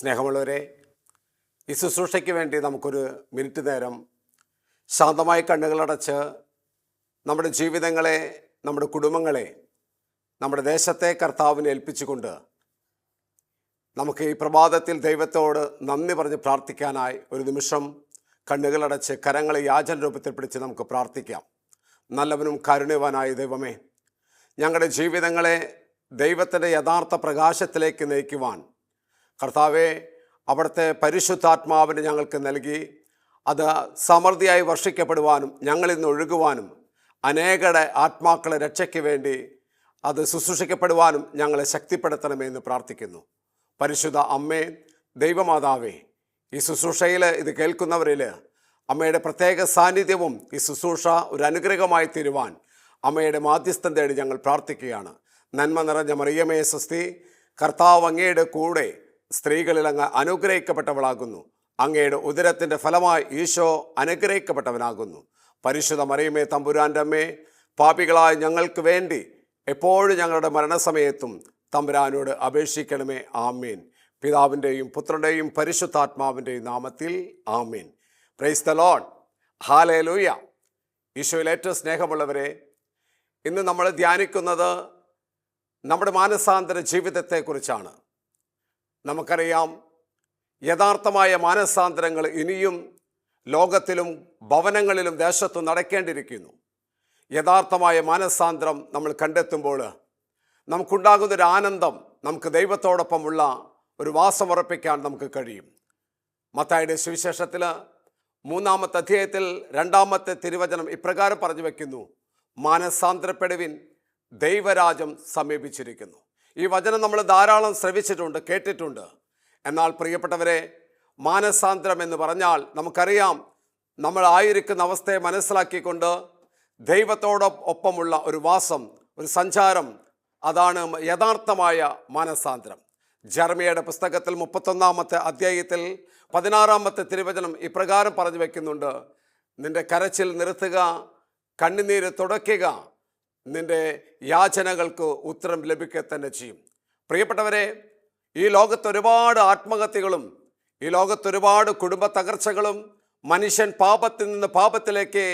സ്നേഹമുള്ളവരെ, ഈ ശുശ്രൂഷയ്ക്ക് വേണ്ടി നമുക്കൊരു മിനിറ്റ് നേരം ശാന്തമായി കണ്ണുകളടച്ച് നമ്മുടെ ജീവിതങ്ങളെ, നമ്മുടെ കുടുംബങ്ങളെ, നമ്മുടെ ദേശത്തെ കർത്താവിനെ ഏൽപ്പിച്ചുകൊണ്ട് നമുക്ക് ഈ പ്രഭാതത്തിൽ ദൈവത്തോട് നന്ദി പറഞ്ഞ് പ്രാർത്ഥിക്കാനായി ഒരു നിമിഷം കണ്ണുകളടച്ച് കരങ്ങളെ യാചന രൂപത്തിൽ പിടിച്ച് നമുക്ക് പ്രാർത്ഥിക്കാം. നല്ലവനും കാരുണ്യവാനായ ദൈവമേ, ഞങ്ങളുടെ ജീവിതങ്ങളെ ദൈവത്തിൻ്റെ യഥാർത്ഥ പ്രകാശത്തിലേക്ക് നയിക്കുവാൻ കർത്താവെ അവിടുത്തെ പരിശുദ്ധാത്മാവിനെ ഞങ്ങൾക്ക് നൽകി അത് സമൃദ്ധിയായി വർഷിക്കപ്പെടുവാനും ഞങ്ങളിൽ നിന്ന് ഒഴുകുവാനും അനേകരുടെ ആത്മാക്കളെ രക്ഷയ്ക്ക് വേണ്ടി അത് ശുശ്രൂഷിക്കപ്പെടുവാനും ഞങ്ങളെ ശക്തിപ്പെടുത്തണമെന്ന് പ്രാർത്ഥിക്കുന്നു. പരിശുദ്ധ അമ്മേ, ദൈവമാതാവേ, ഈ ശുശ്രൂഷയിൽ ഇത് കേൾക്കുന്നവരിൽ അമ്മയുടെ പ്രത്യേക സാന്നിധ്യവും ഈ ശുശ്രൂഷ ഒരു അനുഗ്രഹമായി തീരുവാൻ അമ്മയുടെ മാധ്യസ്ഥം തേടി ഞങ്ങൾ പ്രാർത്ഥിക്കുകയാണ്. നന്മ നിറഞ്ഞ മറിയമേ സ്വസ്തി, കർത്താവ് അങ്ങയുടെ കൂടെ സ്ത്രീകളിൽ അങ്ങ് അനുഗ്രഹിക്കപ്പെട്ടവളാകുന്നു. അങ്ങയുടെ ഉദരത്തിൻ്റെ ഫലമായി ഈശോ അനുഗ്രഹിക്കപ്പെട്ടവനാകുന്നു. പരിശുദ്ധ മറിയമേ തമ്പുരാൻ്റെ അമ്മേ, പാപികളായ ഞങ്ങൾക്ക് വേണ്ടി എപ്പോഴും ഞങ്ങളുടെ മരണസമയത്തും തമ്പുരാനോട് അപേക്ഷിക്കണമേ. ആമേൻ. പിതാവിൻ്റെയും പുത്രൻ്റെയും പരിശുദ്ധാത്മാവിൻ്റെയും നാമത്തിൽ ആമേൻ. Praise the lord. ഹല്ലേലൂയ. ഈശോയിൽ ഏറ്റവും സ്നേഹമുള്ളവരെ, ഇന്ന് നമ്മൾ ധ്യാനിക്കുന്നത് നമ്മുടെ മാനസാന്തര ജീവിതത്തെക്കുറിച്ചാണ്. നമുക്കറിയാം, യഥാർത്ഥമായ മാനസാന്തരങ്ങൾ ഇനിയും ലോകത്തിലും ഭവനങ്ങളിലും ദേശത്തും നടക്കേണ്ടിയിരിക്കുന്നു. യഥാർത്ഥമായ മാനസാന്തരം നമ്മൾ കണ്ടെത്തുമ്പോൾ നമുക്കുണ്ടാകുന്നൊരു ആനന്ദം നമുക്ക് ദൈവത്തോടൊപ്പമുള്ള ഒരു വാസമുറപ്പിക്കാൻ നമുക്ക് കഴിയും. മത്തായിയുടെ സുവിശേഷത്തിൽ 3-ാമത്തെ അധ്യായത്തിൽ 2-ാമത്തെ തിരുവചനം ഇപ്രകാരം പറഞ്ഞു വയ്ക്കുന്നു: മാനസാന്തരപ്പെടുവിൻ, ദൈവരാജ്യം സമീപിച്ചിരിക്കുന്നു. ഈ വചനം നമ്മൾ ധാരാളം ശ്രവിച്ചിട്ടുണ്ട്, കേട്ടിട്ടുണ്ട്. എന്നാൽ പ്രിയപ്പെട്ടവരെ, മാനസാന്തരം എന്ന് പറഞ്ഞാൽ നമുക്കറിയാം, നമ്മൾ ആയിരിക്കുന്ന അവസ്ഥയെ മനസ്സിലാക്കിക്കൊണ്ട് ദൈവത്തോടൊപ്പമുള്ള ഒരു വാസം, ഒരു സഞ്ചാരം, അതാണ് യഥാർത്ഥമായ മാനസാന്തരം. ജെറമ്യയുടെ പുസ്തകത്തിൽ 31-ാമത്തെ അധ്യായത്തിൽ 16-ാമത്തെ തിരുവചനം ഇപ്രകാരം പറഞ്ഞു വയ്ക്കുന്നുണ്ട്: നിന്റെ കരച്ചിൽ നിർത്തുക, കണ്ണുനീര് തുടയ്ക്കുക, നിന്റെ യാചനകൾക്ക് ഉത്തരം ലഭിക്കുക തന്നെ ചെയ്യും. പ്രിയപ്പെട്ടവരെ, ഈ ലോകത്ത് ഒരുപാട് ആത്മഹത്യകളും, ഈ ലോകത്ത് ഒരുപാട് കുടുംബ തകർച്ചകളും, മനുഷ്യൻ പാപത്തിൽ നിന്ന് പാപത്തിലേക്ക്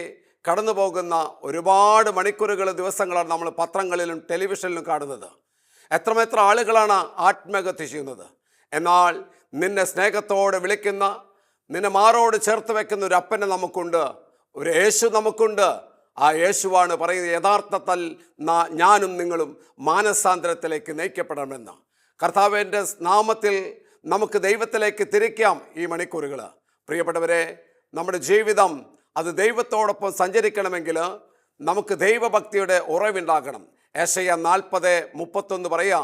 കടന്നു പോകുന്ന ഒരുപാട് മണിക്കൂറുകൾ, ദിവസങ്ങളാണ് നമ്മൾ പത്രങ്ങളിലും ടെലിവിഷനിലും കാണുന്നത്. എത്രമെത്ര ആളുകളാണ് ആത്മഹത്യ ചെയ്യുന്നത്. എന്നാൽ നിന്നെ സ്നേഹത്തോടെ വിളിക്കുന്ന, നിന്നെ മാറോട് ചേർത്ത് വെക്കുന്ന ഒരു അപ്പനെ നമുക്കുണ്ട്, ഒരു യേശു നമുക്കുണ്ട്. ആ യേശുവാണ് പറയുന്നത്, യഥാർത്ഥത്തിൽ ഞാനും നിങ്ങളും മാനസാന്തരത്തിലേക്ക് നയിക്കപ്പെടണമെന്ന്. കർത്താവിൻ്റെ നാമത്തിൽ നമുക്ക് ദൈവത്തിലേക്ക് തിരിക്കാം ഈ മണിക്കൂറുകൾ. പ്രിയപ്പെട്ടവരെ, നമ്മുടെ ജീവിതം അത് ദൈവത്തോടൊപ്പം സഞ്ചരിക്കണമെങ്കിൽ നമുക്ക് ദൈവഭക്തിയുടെ ഉറവുണ്ടാകണം. യെശയ്യാ 40:31 പറയുക: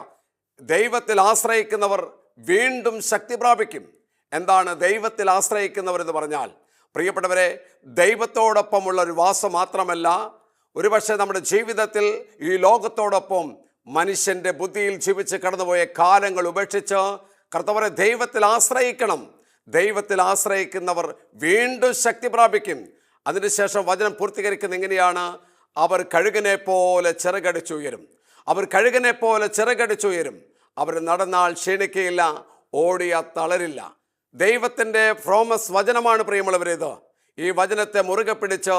ദൈവത്തിൽ ആശ്രയിക്കുന്നവർ വീണ്ടും ശക്തി പ്രാപിക്കും. എന്താണ് ദൈവത്തിൽ ആശ്രയിക്കുന്നവർ എന്ന് പറഞ്ഞാൽ? പ്രിയപ്പെട്ടവരെ, ദൈവത്തോടൊപ്പമുള്ള ഒരു വാസം മാത്രമല്ല, ഒരുപക്ഷെ നമ്മുടെ ജീവിതത്തിൽ ഈ ലോകത്തോടൊപ്പം മനുഷ്യൻ്റെ ബുദ്ധിയിൽ ജീവിച്ച് കടന്നുപോയ കാലങ്ങൾ ഉപേക്ഷിച്ച് കർത്താവരെ ദൈവത്തിൽ ആശ്രയിക്കണം. ദൈവത്തിൽ ആശ്രയിക്കുന്നവർ വീണ്ടും ശക്തി പ്രാപിക്കും. അതിനുശേഷം വചനം പൂർത്തീകരിക്കുന്നത് എങ്ങനെയാണ്? അവർ കഴുകനെ പോലെ ചിറകടിച്ചുയരും. അവർ കഴുകനെ പോലെ ചിറകടിച്ചുയരും. അവർ നടന്നാൽ ക്ഷീണിക്കയില്ല, ഓടിയാൽ തളരില്ല. ദൈവത്തിൻ്റെ പ്രോമസ് വചനമാണ് പ്രിയമുള്ളവരേത്. ഈ വചനത്തെ മുറുകെ പിടിച്ച്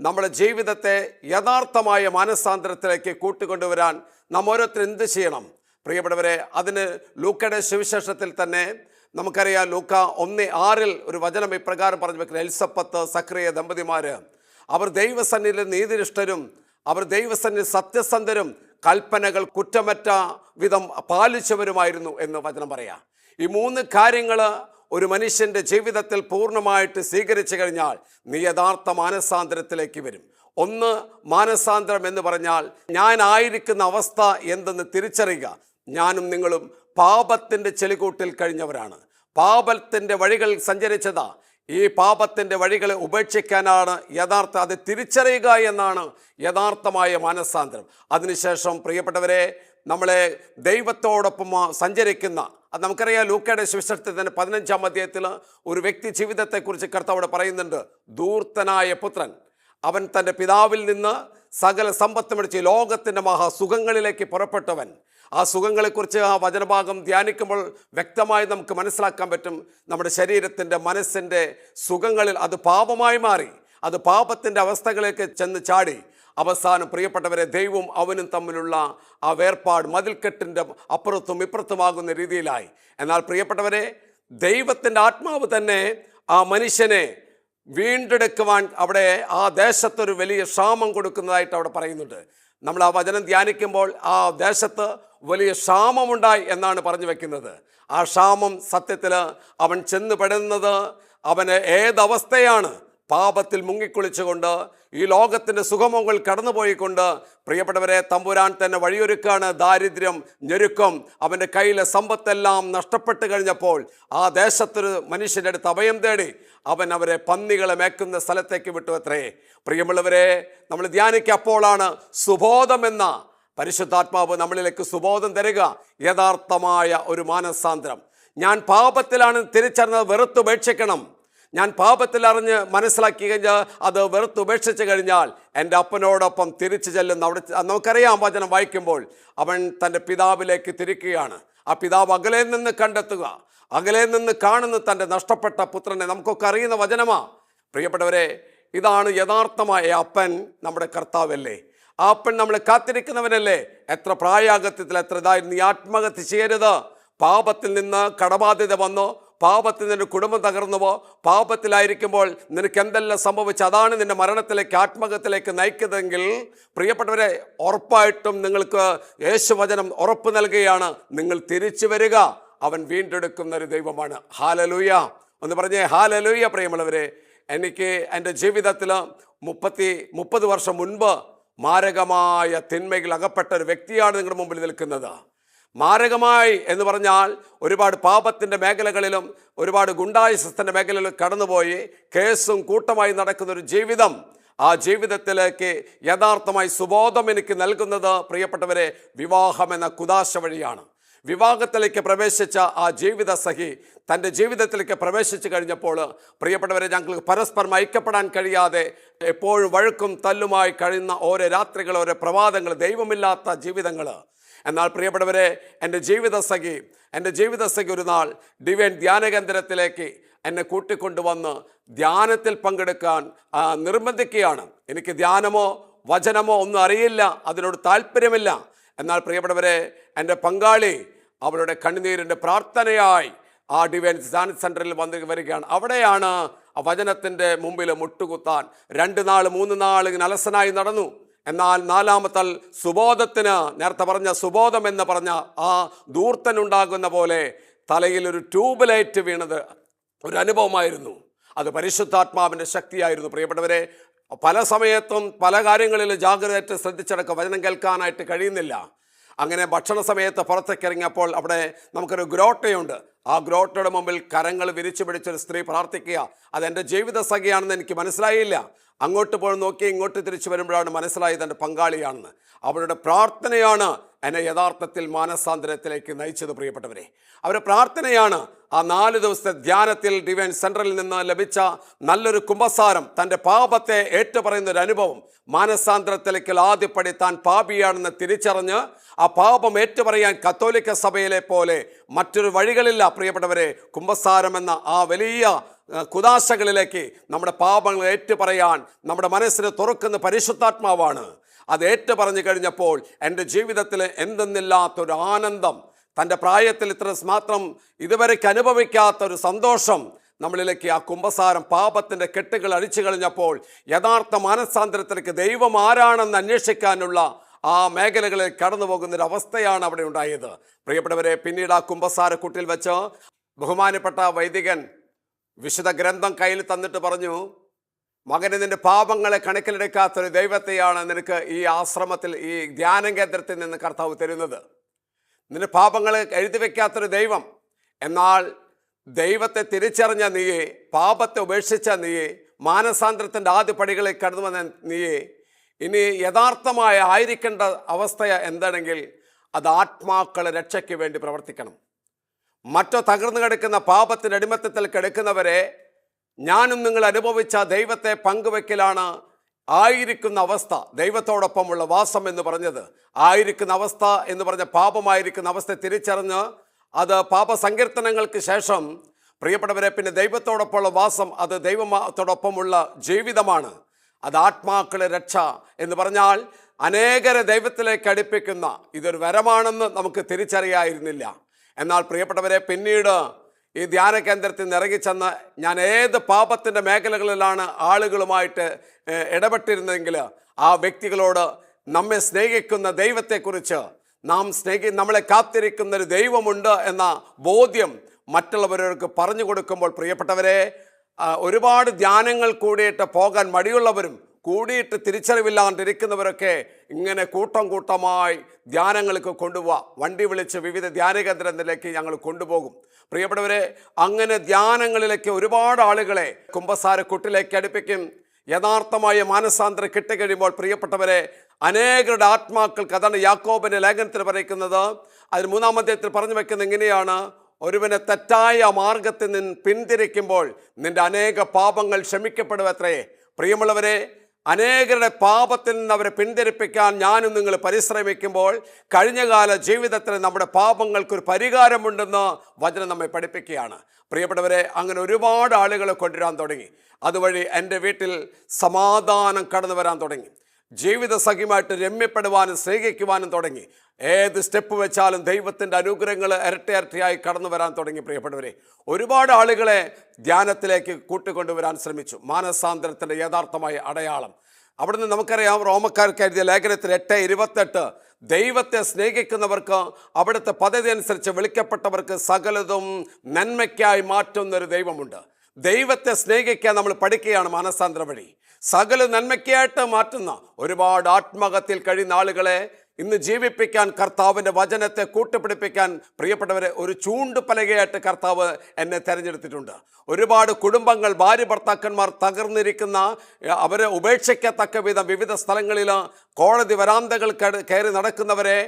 നമ്മുടെ ജീവിതത്തെ യഥാർത്ഥമായ മാനസാന്തരത്തിലേക്ക് കൂട്ടിക്കൊണ്ടുവരാൻ നാം ഓരോരുത്തരും എന്ത് ചെയ്യണം? പ്രിയപ്പെട്ടവരെ, അതിന് ലൂക്കയുടെ സുവിശേഷത്തിൽ തന്നെ നമുക്കറിയാം, ലൂക്ക 1:6 ഒരു വചനം ഇപ്രകാരം പറഞ്ഞു വെക്കുന്നത്: എലിസബത്ത്, സക്രിയ ദമ്പതിമാർ അവർ ദൈവസന്നിധിയിൽ നീതിനിഷ്ഠരും, അവർ ദൈവസന്നിധിയിൽ സത്യസന്ധരും, കൽപ്പനകൾ കുറ്റമറ്റ വിധം പാലിച്ചവരുമായിരുന്നു എന്ന് വചനം പറയാം. ഈ 3 കാര്യങ്ങൾ ഒരു മനുഷ്യൻ്റെ ജീവിതത്തിൽ പൂർണ്ണമായിട്ട് സ്വീകരിച്ചു കഴിഞ്ഞാൽ നീ യഥാർത്ഥ മാനസാന്തരത്തിലേക്ക് വരും. ഒന്ന്, മാനസാന്തരം എന്ന് പറഞ്ഞാൽ ഞാൻ ആയിരിക്കുന്ന അവസ്ഥ എന്തെന്ന് തിരിച്ചറിയുക. ഞാനും നിങ്ങളും പാപത്തിൻ്റെ ചെളികൂട്ടിൽ കഴിഞ്ഞവരാണ്, പാപത്തിൻ്റെ വഴികൾ സഞ്ചരിച്ചതാ. ഈ പാപത്തിൻ്റെ വഴികളെ ഉപേക്ഷിക്കാനാണ് യഥാർത്ഥ, അത് തിരിച്ചറിയുക എന്നാണ് യഥാർത്ഥമായ മാനസാന്തരം. അതിനുശേഷം പ്രിയപ്പെട്ടവരെ, നമ്മളെ ദൈവത്തോടൊപ്പം സഞ്ചരിക്കുന്ന, അത് നമുക്കറിയാം, ലൂക്കയുടെ സുവിശേഷത്തിൽ തന്നെ 15-ാം അധ്യായത്തിൽ ഒരു വ്യക്തി ജീവിതത്തെക്കുറിച്ച് കർത്താവ് പറയുന്നുണ്ട്: ധൂർത്തനായ പുത്രൻ, അവൻ തൻ്റെ പിതാവിൽ നിന്ന് സകല സമ്പത്തും അടിച്ച് ലോകത്തിൻ്റെ മഹാസുഖങ്ങളിലേക്ക് പുറപ്പെട്ടവൻ. ആ സുഖങ്ങളെക്കുറിച്ച് ആ വചനഭാഗം ധ്യാനിക്കുമ്പോൾ വ്യക്തമായി നമുക്ക് മനസ്സിലാക്കാൻ പറ്റും. നമ്മുടെ ശരീരത്തിൻ്റെ മനസ്സിൻ്റെ സുഖങ്ങളിൽ അത് പാപമായി മാറി, അത് പാപത്തിൻ്റെ അവസ്ഥകളിലേക്ക് ചെന്ന് ചാടി അവസാനം പ്രിയപ്പെട്ടവരെ ദൈവവും അവനും തമ്മിലുള്ള ആ വേർപാട് മതിൽക്കെട്ടിൻ്റെ അപ്പുറത്തും ഇപ്പുറത്തുമാകുന്ന രീതിയിലായി. എന്നാൽ പ്രിയപ്പെട്ടവരെ, ദൈവത്തിൻ്റെ ആത്മാവ് തന്നെ ആ മനുഷ്യനെ വീണ്ടെടുക്കുവാൻ അവിടെ ആ ദേശത്തൊരു വലിയ ക്ഷാമം കൊടുക്കുന്നതായിട്ട് അവിടെ പറയുന്നുണ്ട്. നമ്മൾ ആ വചനം ധ്യാനിക്കുമ്പോൾ ആ ദേശത്ത് വലിയ ക്ഷാമമുണ്ടായി എന്നാണ് പറഞ്ഞു വെക്കുന്നത്. ആ ക്ഷാമം സത്യത്തിൽ അവൻ ചെന്നുപെടുന്നത് അവന് ഏതവസ്ഥയാണ്? പാപത്തിൽ മുങ്ങിക്കുളിച്ചുകൊണ്ട് ഈ ലോകത്തിൻ്റെ സുഖമോകൾ കടന്നുപോയിക്കൊണ്ട് പ്രിയപ്പെട്ടവരെ തമ്പുരാൻ തന്നെ വഴിയൊരുക്കാണ്. ദാരിദ്ര്യം, ഞെരുക്കം, അവൻ്റെ കയ്യിലെ സമ്പത്തെല്ലാം നഷ്ടപ്പെട്ട് കഴിഞ്ഞപ്പോൾ ആ ദേശത്തൊരു മനുഷ്യൻ്റെ അടുത്ത് അഭയം തേടി അവൻ അവരെ പന്നികളെ മേക്കുന്ന സ്ഥലത്തേക്ക് വിട്ടു അത്രേ. പ്രിയമുള്ളവരെ, നമ്മൾ ധ്യാനിക്കപ്പോഴാണ് സുബോധമെന്ന പരിശുദ്ധാത്മാവ് നമ്മളിലേക്ക് സുബോധം തരിക. യഥാർത്ഥമായ ഒരു മാനസാന്തരം. ഞാൻ പാപത്തിലാണ് തിരിച്ചറിഞ്ഞത്, വെറുത്തുപേക്ഷിക്കണം. ഞാൻ പാപത്തിൽ അറിഞ്ഞ് മനസ്സിലാക്കി കഴിഞ്ഞാൽ അത് വെറുത്തുപേക്ഷിച്ച് കഴിഞ്ഞാൽ എൻ്റെ അപ്പനോടൊപ്പം തിരിച്ചു ചെല്ലുന്ന അവിടെ നമുക്കറിയാം. വചനം വായിക്കുമ്പോൾ അവൻ തൻ്റെ പിതാവിലേക്ക് തിരിക്കുകയാണ്. ആ പിതാവ് അകലെ നിന്ന് കണ്ടെത്തുക, അകലെ നിന്ന് കാണുന്ന തൻ്റെ നഷ്ടപ്പെട്ട പുത്രനെ നമുക്കൊക്കെ അറിയുന്ന വചനമാ. പ്രിയപ്പെട്ടവരെ, ഇതാണ് യഥാർത്ഥമായ അപ്പൻ. നമ്മുടെ കർത്താവല്ലേ? ആ അപ്പൻ നമ്മളെ കാത്തിരിക്കുന്നവനല്ലേ? എത്ര പ്രായാഗത്യത്തിൽ എത്ര ഇതായിരുന്നു. നീ ആത്മഹത്യ ചെയ്യരുത്. പാപത്തിൽ നിന്ന് കടബാധ്യത വന്നോ, പാപത്തിൽ നിന്റെ കുടുംബം തകർന്നുവോ, പാപത്തിലായിരിക്കുമ്പോൾ നിനക്ക് എന്തെല്ലാം സംഭവിച്ചു, അതാണ് നിന്റെ മരണത്തിലേക്ക് ആത്മഹത്യത്തിലേക്ക് നയിക്കുന്നതെങ്കിൽ പ്രിയപ്പെട്ടവരെ, ഉറപ്പായിട്ടും നിങ്ങൾക്ക് യേശുവചനം ഉറപ്പ് നൽകുകയാണ്, നിങ്ങൾ തിരിച്ചു വരിക. അവൻ വീണ്ടെടുക്കുന്ന ഒരു ദൈവമാണ്. ഹാലലൂയ ഒന്ന് പറഞ്ഞേ, ഹാലലൂയ. പ്രിയമുള്ളവരെ, എനിക്ക് എൻ്റെ ജീവിതത്തിൽ 30 വർഷം മുൻപ് മാരകമായ തിന്മയിൽ അകപ്പെട്ട ഒരു വ്യക്തിയാണ് നിങ്ങളുടെ മുമ്പിൽ നിൽക്കുന്നത്. മാരകമായി എന്ന് പറഞ്ഞാൽ ഒരുപാട് പാപത്തിൻ്റെ മേഖലകളിലും ഒരുപാട് ഗുണ്ടായുസത്തിൻ്റെ മേഖലയിലും കടന്നുപോയി കേസും കൂട്ടമായി നടക്കുന്ന ഒരു ജീവിതം. ആ ജീവിതത്തിലേക്ക് യഥാർത്ഥമായി സുബോധം എനിക്ക് നൽകുന്നത് പ്രിയപ്പെട്ടവരെ വിവാഹം എന്ന കുദാശ വഴിയാണ്. വിവാഹത്തിലേക്ക് പ്രവേശിച്ച ആ ജീവിത സഖി തൻ്റെ ജീവിതത്തിലേക്ക് പ്രവേശിച്ചു കഴിഞ്ഞപ്പോൾ പ്രിയപ്പെട്ടവരെ, ഞങ്ങൾക്ക് പരസ്പരം ഐക്യപ്പെടാൻ കഴിയാതെ എപ്പോഴും വഴക്കും തല്ലുമായി കഴിയുന്ന ഓരോ രാത്രികൾ, ഓരോ പ്രഭാതങ്ങൾ, ദൈവമില്ലാത്ത ജീവിതങ്ങൾ. എന്നാൽ പ്രിയപ്പെട്ടവരെ, എൻ്റെ ജീവിത സഖി ഒരു നാൾ ഡിവൈൻ ധ്യാന കേന്ദ്രത്തിലേക്ക് എന്നെ കൂട്ടിക്കൊണ്ടുവന്ന് ധ്യാനത്തിൽ പങ്കെടുക്കാൻ നിർബന്ധിക്കുകയാണ്. എനിക്ക് ധ്യാനമോ വചനമോ ഒന്നും അറിയില്ല, അതിനോട് താല്പര്യമില്ല. എന്നാൽ പ്രിയപ്പെട്ടവരെ, എൻ്റെ പങ്കാളി അവളുടെ കണ്ണുനീരിൻ്റെ പ്രാർത്ഥനയായി ആ ഡിവൈൻ ധ്യാന സെൻറ്ററിൽ വരികയാണ്. അവിടെയാണ് ആ വചനത്തിൻ്റെ മുമ്പിൽ മുട്ടുകുത്താൻ 2 നാൾ 3 നാൾ ഇങ്ങനെ അലസനായി നടന്നു. എന്നാൽ 4-ാമത്തെ സുബോധത്തിന്, നേരത്തെ പറഞ്ഞ സുബോധം എന്ന് പറഞ്ഞ ആ ധൂർത്തനുണ്ടാകുന്ന പോലെ തലയിൽ ഒരു ട്യൂബ് ലൈറ്റ് വീണത് ഒരു അനുഭവമായിരുന്നു. അത് പരിശുദ്ധാത്മാവിൻ്റെ ശക്തിയായിരുന്നു. പ്രിയപ്പെട്ടവരെ, പല സമയത്തും പല കാര്യങ്ങളിലും ജാഗ്രതയായിട്ട് ശ്രദ്ധിച്ചടക്കം വചനം കേൾക്കാനായിട്ട് കഴിയുന്നില്ല. അങ്ങനെ ഭക്ഷണ സമയത്ത് പുറത്തേക്ക് ഇറങ്ങിയപ്പോൾ അവിടെ നമുക്കൊരു ഗ്രോട്ടയുണ്ട്. ആ ഗ്രോട്ടയുടെ മുമ്പിൽ കരങ്ങൾ വിരിച്ചു പിടിച്ചൊരു സ്ത്രീ പ്രാർത്ഥിക്കുക. അതെൻ്റെ ജീവിത സഖിയാണെന്ന് എനിക്ക് മനസ്സിലായില്ല. അങ്ങോട്ട് പോയി നോക്കി ഇങ്ങോട്ട് തിരിച്ചു വരുമ്പോഴാണ് മനസ്സിലായത് എൻ്റെ പങ്കാളിയാണെന്ന്. അവരുടെ പ്രാർത്ഥനയാണ് എന്നെ യഥാർത്ഥത്തിൽ മാനസാന്തരത്തിലേക്ക് നയിച്ചത്. പ്രിയപ്പെട്ടവരെ, അവരുടെ പ്രാർത്ഥനയാണ് ആ 4 ദിവസത്തെ ധ്യാനത്തിൽ ഡിവൈൻ സെൻറ്ററിൽ നിന്ന് ലഭിച്ച നല്ലൊരു കുമ്പസാരം, തൻ്റെ പാപത്തെ ഏറ്റുപറയുന്ന ഒരു അനുഭവം. മാനസാന്തരത്തിലേക്ക് ആദ്യപ്പടി താൻ പാപിയാണെന്ന് തിരിച്ചറിഞ്ഞ് ആ പാപം ഏറ്റുപറയാൻ കത്തോലിക്ക സഭയിലെ പോലെ മറ്റൊരു വഴികളില്ല. പ്രിയപ്പെട്ടവരെ, കുമ്പസാരം എന്ന ആ വലിയ കുദാശകളിലേക്ക് നമ്മുടെ പാപങ്ങൾ ഏറ്റുപറയാൻ നമ്മുടെ മനസ്സിന് തുറക്കുന്ന പരിശുദ്ധാത്മാവാണ്. അത് ഏറ്റുപറഞ്ഞു കഴിഞ്ഞപ്പോൾ എൻ്റെ ജീവിതത്തിൽ എന്തെന്നില്ലാത്തൊരു ആനന്ദം, തൻ്റെ പ്രായത്തിൽ ഇത്ര മാത്രം ഇതുവരെയ്ക്ക് അനുഭവിക്കാത്തൊരു സന്തോഷം നമ്മളിലേക്ക് ആ കുമ്പസാരം പാപത്തിൻ്റെ കെട്ടുകൾ അഴിച്ചു കളഞ്ഞപ്പോൾ യഥാർത്ഥ മാനസാന്തരത്തിലേക്ക് ദൈവം ആരാണെന്ന് അന്വേഷിക്കാനുള്ള ആ മേഖലകളിൽ കടന്നു പോകുന്നൊരവസ്ഥയാണ് അവിടെ ഉണ്ടായത്. പ്രിയപ്പെട്ടവരെ, പിന്നീട് ആ കുമ്പസാരക്കുട്ടിൽ വെച്ച് ബഹുമാനപ്പെട്ട വൈദികൻ വിശുദ്ധ ഗ്രന്ഥം കയ്യിൽ തന്നിട്ട് പറഞ്ഞു, മകനെ, നിന്റെ പാപങ്ങളെ കണക്കിലെടുക്കാത്തൊരു ദൈവത്തെയാണ് നിനക്ക് ഈ ആശ്രമത്തിൽ, ഈ ധ്യാന കേന്ദ്രത്തിൽ നിന്ന് കർത്താവ് തരുന്നത്. നിന്റെ പാപങ്ങളെ എഴുതി വയ്ക്കാത്തൊരു ദൈവം. എന്നാൽ ദൈവത്തെ തിരിച്ചറിഞ്ഞ നീയെ, പാപത്തെ ഉപേക്ഷിച്ച നീയെ, മാനസാന്തരത്തിൻ്റെ ആദ്യ പടികളിൽ കടന്നു വന്ന നീയെ, ഇനി യഥാർത്ഥമായ ആയിരിക്കേണ്ട അവസ്ഥ എന്താണെങ്കിൽ അത് ആത്മാക്കളെ രക്ഷയ്ക്ക് വേണ്ടി പ്രവർത്തിക്കണം. മറ്റോ തകർന്നു കിടക്കുന്ന പാപത്തിൻ്റെ അടിമത്തത്തിൽ കിടക്കുന്നവരെ ഞാനും നിങ്ങൾ അനുഭവിച്ച ദൈവത്തെ പങ്കുവെക്കലാണ് ആയിരിക്കുന്ന അവസ്ഥ, ദൈവത്തോടൊപ്പമുള്ള വാസം എന്ന് പറഞ്ഞത് ആയിരിക്കുന്ന അവസ്ഥ എന്ന് പറഞ്ഞ പാപമായിരിക്കുന്ന അവസ്ഥ തിരിച്ചറിഞ്ഞ് അത് പാപസങ്കീർത്തനങ്ങൾക്ക് ശേഷം പ്രിയപ്പെട്ടവരെ പിന്നെ ദൈവത്തോടൊപ്പമുള്ള വാസം അത് ദൈവത്തോടൊപ്പമുള്ള ജീവിതമാണ്. അത് ആത്മാക്കളെ രക്ഷ എന്ന് പറഞ്ഞാൽ അനേകരെ ദൈവത്തിലേക്ക് അടുപ്പിക്കുന്ന ഇതൊരു വരമാണെന്ന് നമുക്ക് തിരിച്ചറിയായിരുന്നില്ല. എന്നാൽ പ്രിയപ്പെട്ടവരെ പിന്നീട് ഈ ധ്യാന കേന്ദ്രത്തിൽ നിന്ന് ഇറങ്ങിച്ചെന്ന് ഞാൻ ഏത് പാപത്തിൻ്റെ മേഖലകളിലാണ് ആളുകളുമായിട്ട് ഇടപെട്ടിരുന്നെങ്കിൽ ആ വ്യക്തികളോട് നമ്മെ സ്നേഹിക്കുന്ന ദൈവത്തെക്കുറിച്ച് നമ്മളെ കാത്തിരിക്കുന്ന ഒരു ദൈവമുണ്ട് എന്ന ബോധ്യം മറ്റുള്ളവർക്ക് പറഞ്ഞു കൊടുക്കുമ്പോൾ പ്രിയപ്പെട്ടവരെ ഒരുപാട് ധ്യാനങ്ങൾ കൂടിയിട്ട് പോകാൻ മടിയുള്ളവരും കൂടിയിട്ട് തിരിച്ചറിവില്ലാണ്ടിരിക്കുന്നവരൊക്കെ ഇങ്ങനെ കൂട്ടം കൂട്ടമായി ധ്യാനങ്ങൾക്ക് കൊണ്ടുപോവുക. വണ്ടി വിളിച്ച് വിവിധ ധ്യാന കേന്ദ്രങ്ങളിലേക്ക് ഞങ്ങൾ കൊണ്ടുപോകും. പ്രിയപ്പെട്ടവരെ അങ്ങനെ ധ്യാനങ്ങളിലേക്ക് ഒരുപാട് ആളുകളെ കുമ്പസാരക്കുട്ടിലേക്ക് അടുപ്പിക്കും. യഥാർത്ഥമായ മാനസാന്തരം കിട്ടിക്കഴിയുമ്പോൾ പ്രിയപ്പെട്ടവരെ അനേകരുടെ ആത്മാക്കൾക്ക്, അതാണ് യാക്കോബിന്റെ ലേഖനത്തിൽ പറയുന്നത്. അതിന് 3-ാം അധ്യായത്തിൽ പറഞ്ഞു വെക്കുന്നത് ഇങ്ങനെയാണ്: ഒരുവനെ തെറ്റായ മാർഗത്തിൽ നിന്ന് പിന്തിരിക്കുമ്പോൾ നിന്റെ അനേക പാപങ്ങൾ ക്ഷമിക്കപ്പെടുവത്രേ. പ്രിയമുള്ളവരെ, അനേകരുടെ പാപത്തിൽ നിന്ന് അവരെ പിന്തിരിപ്പിക്കാൻ ഞാനും നിങ്ങൾ പരിശ്രമിക്കുമ്പോൾ കഴിഞ്ഞകാല ജീവിതത്തിൽ നമ്മുടെ പാപങ്ങൾക്കൊരു പരിഹാരമുണ്ടെന്ന് വചനം നമ്മെ പഠിപ്പിക്കുകയാണ്. പ്രിയപ്പെട്ടവരെ, അങ്ങനെ ഒരുപാട് ആളുകളെ കൊണ്ടുവരാൻ തുടങ്ങി. അതുവഴി എൻ്റെ വീട്ടിൽ സമാധാനം കടന്നു വരാൻ തുടങ്ങി. ജീവിത സഖിയുമായിട്ട് രമ്യപ്പെടുവാനും സ്നേഹിക്കുവാനും തുടങ്ങി. ഏത് സ്റ്റെപ്പ് വെച്ചാലും ദൈവത്തിൻ്റെ അനുഗ്രഹങ്ങൾ ഇരട്ടിയായി കടന്നു വരാൻ തുടങ്ങി. പ്രിയപ്പെട്ടവരെ, ഒരുപാട് ആളുകളെ ധ്യാനത്തിലേക്ക് കൂട്ടിക്കൊണ്ടുവരാൻ ശ്രമിച്ചു. മാനസാന്തരത്തിൻ്റെ യഥാർത്ഥമായ അടയാളം അവിടുന്ന് നമുക്കറിയാം. റോമക്കാർക്ക് എഴുതിയ ലേഖനത്തിൽ 8:28 ദൈവത്തെ സ്നേഹിക്കുന്നവർക്ക് അവിടുത്തെ പദ്ധതി അനുസരിച്ച് വിളിക്കപ്പെട്ടവർക്ക് സകലതും നന്മയ്ക്കായി മാറ്റുന്നൊരു ദൈവമുണ്ട്. ദൈവത്തെ സ്നേഹിക്കാൻ നമ്മൾ പഠിക്കുകയാണ് മാനസാന്തരം വഴി. സകല നന്മയ്ക്കായിട്ട് മാറ്റുന്ന ഒരുപാട് ആത്മഹത്യയിൽ കഴിയുന്ന ആളുകളെ ഇന്ന് ജീവിപ്പിക്കാൻ കർത്താവിൻ്റെ വചനത്തെ കൂട്ടുപിടിപ്പിക്കാൻ പ്രിയപ്പെട്ടവരെ ഒരു ചൂണ്ടുപലകയായിട്ട് കർത്താവ് എന്നെ തിരഞ്ഞെടുത്തിട്ടുണ്ട്. ഒരുപാട് കുടുംബങ്ങൾ, ഭാര്യ ഭർത്താക്കന്മാർ തകർന്നിരിക്കുന്ന, അവരെ ഉപേക്ഷിക്കത്തക്ക വിധം വിവിധ സ്ഥലങ്ങളിൽ കോടതി വരാന്തകൾ കയറി നടക്കുന്നവരെ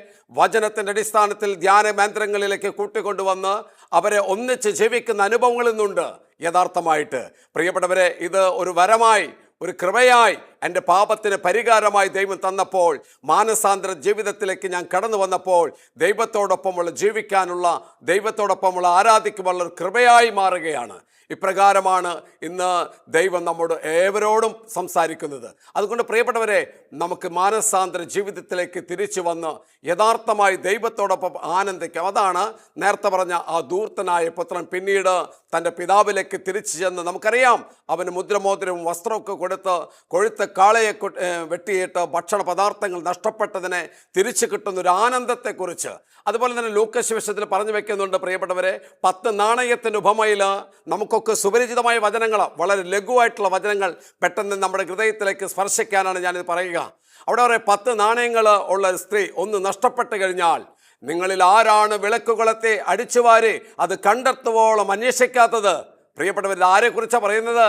വചനത്തിൻ്റെ അടിസ്ഥാനത്തിൽ ധ്യാന കേന്ദ്രങ്ങളിലേക്ക് കൂട്ടിക്കൊണ്ടുവന്ന് അവരെ ഒന്നിച്ച് ജീവിക്കുന്ന അനുഭവങ്ങളിൽ നിന്നുണ്ട്. യഥാർത്ഥമായിട്ട് പ്രിയപ്പെട്ടവരെ, ഇത് ഒരു വരമായി, ഒരു കൃപയായി, എൻ്റെ പാപത്തിന് പരിഹാരമായി ദൈവം തന്നപ്പോൾ, മാനസാന്തര ജീവിതത്തിലേക്ക് ഞാൻ കടന്നു വന്നപ്പോൾ ദൈവത്തോടൊപ്പമുള്ള ജീവിക്കാനുള്ള, ദൈവത്തോടൊപ്പമുള്ള ആരാധിക്കുമുള്ള ഒരു കൃപയായി മാറുകയാണ്. ഇപ്രകാരമാണ് ഇന്ന് ദൈവം നമ്മോട് ഏവരോടും സംസാരിക്കുന്നത്. അതുകൊണ്ട് പ്രിയപ്പെട്ടവരെ, നമുക്ക് മാനസാന്തര ജീവിതത്തിലേക്ക് തിരിച്ചു വന്ന് യഥാർത്ഥമായി ദൈവത്തോടൊപ്പം ആനന്ദിക്കാം. അതാണ് നേരത്തെ പറഞ്ഞ ആ ധൂർത്തനായ പുത്രൻ പിന്നീട് തൻ്റെ പിതാവിലേക്ക് തിരിച്ചു ചെന്ന്, നമുക്കറിയാം, അവന് മുദ്രമോതിരവും വസ്ത്രമൊക്കെ കൊടുത്ത് കൊഴുത്ത കാളയെ വെട്ടിയിട്ട് ഭക്ഷണ പദാർത്ഥങ്ങൾ നഷ്ടപ്പെട്ടതിനെ തിരിച്ചു കിട്ടുന്നൊരു ആനന്ദത്തെക്കുറിച്ച്. അതുപോലെ തന്നെ ലൂക്കോസ് സുവിശേഷത്തിൽ പറഞ്ഞു വെക്കുന്നുണ്ട് പ്രിയപ്പെട്ടവരെ, 10 നാണയത്തിൻ്റെ ഉപമയിൽ നമുക്കൊക്കെ സുപരിചിതമായ വചനങ്ങൾ, വളരെ ലഘുവായിട്ടുള്ള വചനങ്ങൾ പെട്ടെന്ന് നമ്മുടെ ഹൃദയത്തിലേക്ക് സ്പർശിക്കാനാണ് ഞാനിത് പറയുക. അവിടെ പറയാം, 10 നാണയങ്ങൾ ഉള്ള ഒരു സ്ത്രീ ഒന്ന് നഷ്ടപ്പെട്ട് കഴിഞ്ഞാൽ നിങ്ങളിൽ ആരാണ് വിളക്കുകളത്തെ അടിച്ചുവാരി അത് കണ്ടെത്തുവോളം അന്വേഷിക്കാത്തത്? പ്രിയപ്പെട്ടവരിൽ ആരെക്കുറിച്ചാണ് പറയുന്നത്?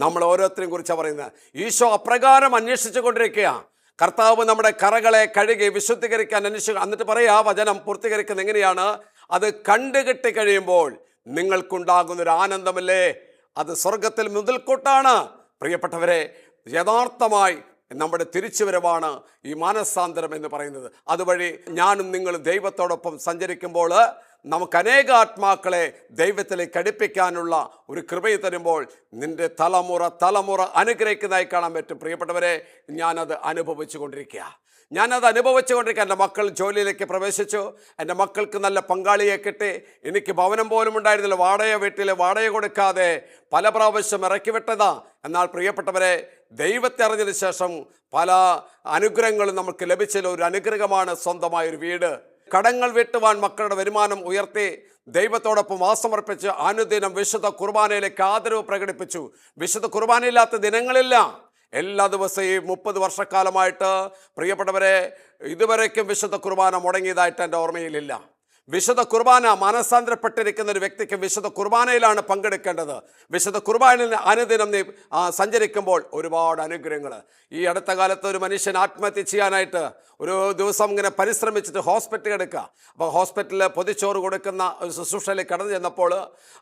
നമ്മൾ ഓരോരുത്തരെയും കുറിച്ചാണ് പറയുന്നത്. ഈശോ അപ്രകാരം അന്വേഷിച്ചു കൊണ്ടിരിക്കുക. കർത്താവ് നമ്മുടെ കറകളെ കഴുകി വിശുദ്ധീകരിക്കാൻ അന്വേഷിക്കുക. എന്നിട്ട് പറയാ, വചനം പൂർത്തീകരിക്കുന്നത് എങ്ങനെയാണ്? അത് കണ്ടുകിട്ടി കഴിയുമ്പോൾ നിങ്ങൾക്കുണ്ടാകുന്നൊരു ആനന്ദമല്ലേ, അത് സ്വർഗത്തിൽ മുതൽക്കൂട്ടാണ്. പ്രിയപ്പെട്ടവരെ, യഥാർത്ഥമായി നമ്മുടെ തിരിച്ചുവരവാണ് ഈ മാനസാന്തരം എന്ന് പറയുന്നത്. അതുവഴി ഞാനും നിങ്ങൾ ദൈവത്തോടൊപ്പം സഞ്ചരിക്കുമ്പോൾ നമുക്ക് അനേക ആത്മാക്കളെ ദൈവത്തിലേക്ക് അടുപ്പിക്കാനുള്ള ഒരു കൃപയെ തരുമ്പോൾ നിന്റെ തലമുറ അനുഗ്രഹിക്കുന്നതായി കാണാൻ പറ്റും. പ്രിയപ്പെട്ടവരെ, ഞാനത് അനുഭവിച്ചു കൊണ്ടിരിക്കുക. എൻ്റെ മക്കൾ ജോലിയിലേക്ക് പ്രവേശിച്ചു. എൻ്റെ മക്കൾക്ക് നല്ല പങ്കാളിയെ കിട്ടി. എനിക്ക് ഭവനം പോലും ഉണ്ടായിരുന്നില്ല. വാടക കൊടുക്കാതെ പല പ്രാവശ്യം ഇറക്കി വിട്ടതാ. എന്നാൽ പ്രിയപ്പെട്ടവരെ, ദൈവത്തെ അറിഞ്ഞതിന് ശേഷം പല അനുഗ്രഹങ്ങളും നമുക്ക് ലഭിച്ചതിൽ ഒരു അനുഗ്രഹമാണ് സ്വന്തമായൊരു വീട്. കടങ്ങൾ വീട്ടുവാൻ മക്കളുടെ വരുമാനം ഉയർത്തി ദൈവത്തോടൊപ്പം വാസമർപ്പിച്ച് അനുദിനം വിശുദ്ധ കുർബാനയിലേക്ക് ആദരവ് പ്രകടിപ്പിച്ചു. വിശുദ്ധ കുർബാനയില്ലാത്ത ദിനങ്ങളില്ല. എല്ലാ ദിവസവും 30 വർഷക്കാലമായിട്ട് പ്രിയപ്പെട്ടവരെ, ഇതുവരേക്കും വിശുദ്ധ കുർബാന മുടങ്ങിയതായിട്ട് എൻ്റെ ഓർമ്മയിലില്ല. വിശുദ്ധ കുർബാന മനസ്സാന്തരപ്പെട്ടിരിക്കുന്ന ഒരു വ്യക്തിക്ക് വിശുദ്ധ കുർബാനയിലാണ് പങ്കെടുക്കേണ്ടത്. വിശുദ്ധ കുർബാനയിൽ അനുദിനം നീ സഞ്ചരിക്കുമ്പോൾ ഒരുപാട് അനുഗ്രഹങ്ങൾ. ഈ അടുത്ത കാലത്ത് ഒരു മനുഷ്യൻ ആത്മഹത്യ ചെയ്യാനായിട്ട് ഒരു ദിവസം ഇങ്ങനെ പരിശ്രമിച്ചിട്ട് ഹോസ്പിറ്റലിൽ എടുക്കുക. അപ്പോൾ ഹോസ്പിറ്റലിൽ പൊതിച്ചോറ് കൊടുക്കുന്ന ഒരു ശുശ്രൂഷയിലേക്ക് കടന്നു ചെന്നപ്പോൾ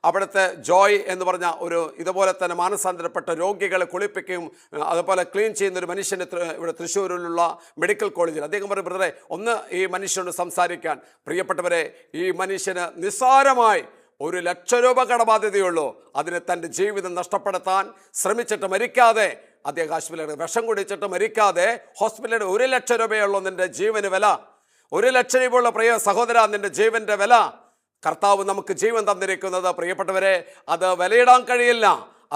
അവിടുത്തെ ജോയ് എന്ന് പറഞ്ഞ ഒരു ഇതുപോലെ തന്നെ മാനസാന്തരപ്പെട്ട രോഗികളെ കുളിപ്പിക്കുകയും അതുപോലെ ക്ലീൻ ചെയ്യുന്ന ഒരു മനുഷ്യന് ഇവിടെ തൃശ്ശൂരിലുള്ള മെഡിക്കൽ കോളേജിൽ അദ്ദേഹം പറഞ്ഞു, ബ്രദറെ ഒന്ന് ഈ മനുഷ്യനോട് സംസാരിക്കാൻ. പ്രിയപ്പെട്ടവരെ, ഈ മനുഷ്യന് നിസ്സാരമായി 1,00,000 രൂപ കടബാധ്യതയുള്ളൂ. അതിന് തൻ്റെ ജീവിതം നഷ്ടപ്പെടുത്താൻ ശ്രമിച്ചിട്ട് മരിക്കാതെ, അദ്ദേഹം ആശുപത്രിയിൽ വിഷം കുടിച്ചിട്ട് മരിക്കാതെ ഹോസ്പിറ്റലിൽ 1,00,000 രൂപയുള്ളൂ നിൻ്റെ ജീവന് വില. 1,00,000 രൂപയുള്ള പ്രിയ സഹോദര, നിൻ്റെ ജീവൻ്റെ വില. കർത്താവ് നമുക്ക് ജീവൻ തന്നിരിക്കുന്നത് പ്രിയപ്പെട്ടവരെ, അത് വിലയിടാൻ കഴിയില്ല.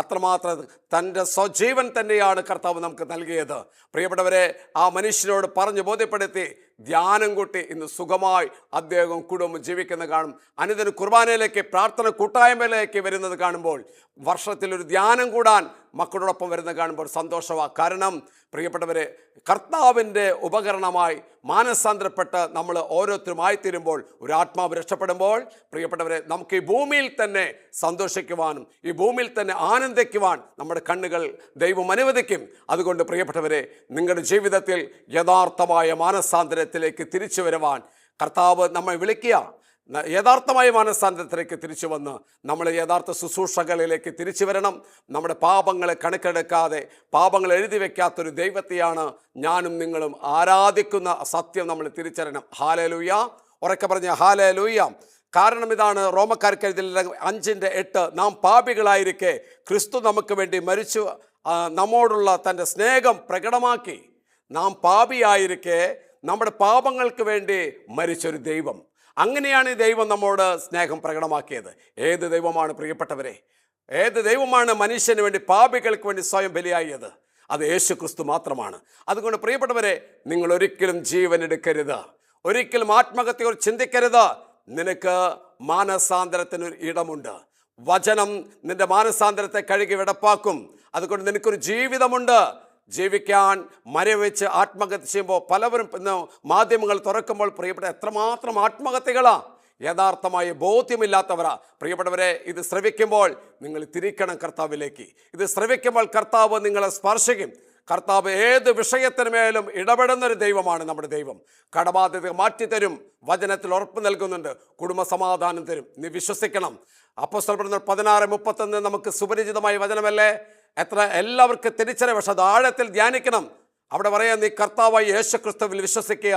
അത്രമാത്രം തൻ്റെ സ്വജീവൻ തന്നെയാണ് കർത്താവ് നമുക്ക് നൽകിയത്. പ്രിയപ്പെട്ടവരെ, ആ മനുഷ്യനോട് പറഞ്ഞു ബോധ്യപ്പെടുത്തി ധ്യാനം കൂട്ടി ഇന്ന് സുഖമായി അദ്ദേഹം കുടുംബം ജീവിക്കുന്ന കാണും. അനുദിന കുർബാനയിലേക്ക്, പ്രാർത്ഥന കൂട്ടായ്മയിലേക്ക് വരുന്നത് കാണുമ്പോൾ, വർഷത്തിലൊരു ധ്യാനം കൂടാൻ മക്കളോടൊപ്പം വരുന്നത് കാണുമ്പോൾ സന്തോഷമാണ്. കാരണം പ്രിയപ്പെട്ടവരെ, കർത്താവിൻ്റെ ഉപകരണമായി മാനസാന്തരപ്പെട്ട് നമ്മൾ ഓരോരുത്തരുമായിത്തീരുമ്പോൾ, ഒരു ആത്മാവ് രക്ഷപ്പെടുമ്പോൾ, പ്രിയപ്പെട്ടവരെ, നമുക്ക് ഈ ഭൂമിയിൽ തന്നെ സന്തോഷിക്കുവാനും ഈ ഭൂമിയിൽ തന്നെ ആനന്ദിക്കുവാൻ നമ്മുടെ കണ്ണുകൾ ദൈവം അനുവദിക്കും. അതുകൊണ്ട് പ്രിയപ്പെട്ടവരെ, നിങ്ങളുടെ ജീവിതത്തിൽ യഥാർത്ഥമായ മാനസാന്തരത്തിലേക്ക് തിരിച്ചു വരുവാൻ കർത്താവ് നമ്മെ വിളിക്കുക. യഥാർത്ഥമായ മാനസാന്തരത്തിലേക്ക് തിരിച്ചു വന്ന് നമ്മൾ യഥാർത്ഥ ശുശ്രൂഷകളിലേക്ക് തിരിച്ചു വരണം. നമ്മുടെ പാപങ്ങളെ കണക്കെടുക്കാതെ, പാപങ്ങൾ എഴുതി വയ്ക്കാത്തൊരു ദൈവത്തെയാണ് ഞാനും നിങ്ങളും ആരാധിക്കുന്ന സത്യം നമ്മൾ തിരിച്ചറിയണം. ഹാലേലൂയ, ഉറക്കെ പറഞ്ഞ ഹാലേലൂയ. കാരണം ഇതാണ്, റോമക്കാർക്ക് എഴുതിയ 5:8, നാം പാപികളായിരിക്കെ ക്രിസ്തു നമുക്ക് വേണ്ടി മരിച്ചു നമ്മോടുള്ള തൻ്റെ സ്നേഹം പ്രകടമാക്കി. നാം പാപിയായിരിക്കെ നമ്മുടെ പാപങ്ങൾക്ക് വേണ്ടി മരിച്ചൊരു ദൈവം. അങ്ങനെയാണ് ഈ ദൈവം നമ്മോട് സ്നേഹം പ്രകടമാക്കിയത്. ഏത് ദൈവമാണ് പ്രിയപ്പെട്ടവരെ? ഏത് ദൈവമാണ് മനുഷ്യന് വേണ്ടി, പാപികൾക്ക് വേണ്ടി സ്വയം ബലിയായത്? അത് യേശു ക്രിസ്തു മാത്രമാണ്. അതുകൊണ്ട് പ്രിയപ്പെട്ടവരെ, നിങ്ങൾ ഒരിക്കലും ജീവൻ എടുക്കരുത്, ഒരിക്കലും ആത്മഹത്യ ചിന്തിക്കരുത്. നിനക്ക് മാനസാന്തരത്തിനൊരു ഇടമുണ്ട്. വചനം നിന്റെ മാനസാന്തരത്തെ കഴുകി വെടപ്പാക്കും. അതുകൊണ്ട് നിനക്കൊരു ജീവിതമുണ്ട്. ജീവിക്കാൻ മരവെച്ച് ആത്മഹത്യ ചെയ്യുമ്പോൾ പലവരും ഇന്ന് മാധ്യമങ്ങൾ തുറക്കുമ്പോൾ പ്രിയപ്പെട്ട എത്രമാത്രം ആത്മഹത്യകളാണ്. യഥാർത്ഥമായ ബോധ്യമില്ലാത്തവരാ. പ്രിയപ്പെട്ടവരെ, ഇത് ശ്രവിക്കുമ്പോൾ നിങ്ങൾ തിരിക്കണം കർത്താവിലേക്ക്. ഇത് ശ്രവിക്കുമ്പോൾ കർത്താവ് നിങ്ങളെ സ്പർശിക്കും. കർത്താവ് ഏത് വിഷയത്തിന് മേലും ഇടപെടുന്നൊരു ദൈവമാണ് നമ്മുടെ ദൈവം. കടബാധ്യത മാറ്റിത്തരും, വചനത്തിൽ ഉറപ്പ് നൽകുന്നുണ്ട്, കുടുംബ സമാധാനം തരും. നീ വിശ്വസിക്കണം. അപ്പോസ്തലർ 16:31 നമുക്ക് സുപരിചിതമായ വചനമല്ലേ? എല്ലാവർക്കും തിരിച്ചറിയ, പക്ഷെ അത് ആഴത്തിൽ ധ്യാനിക്കണം. അവിടെ പറയാം, നീ കർത്താവായ യേശു ക്രിസ്തുവിൽ വിശ്വസിക്കുക,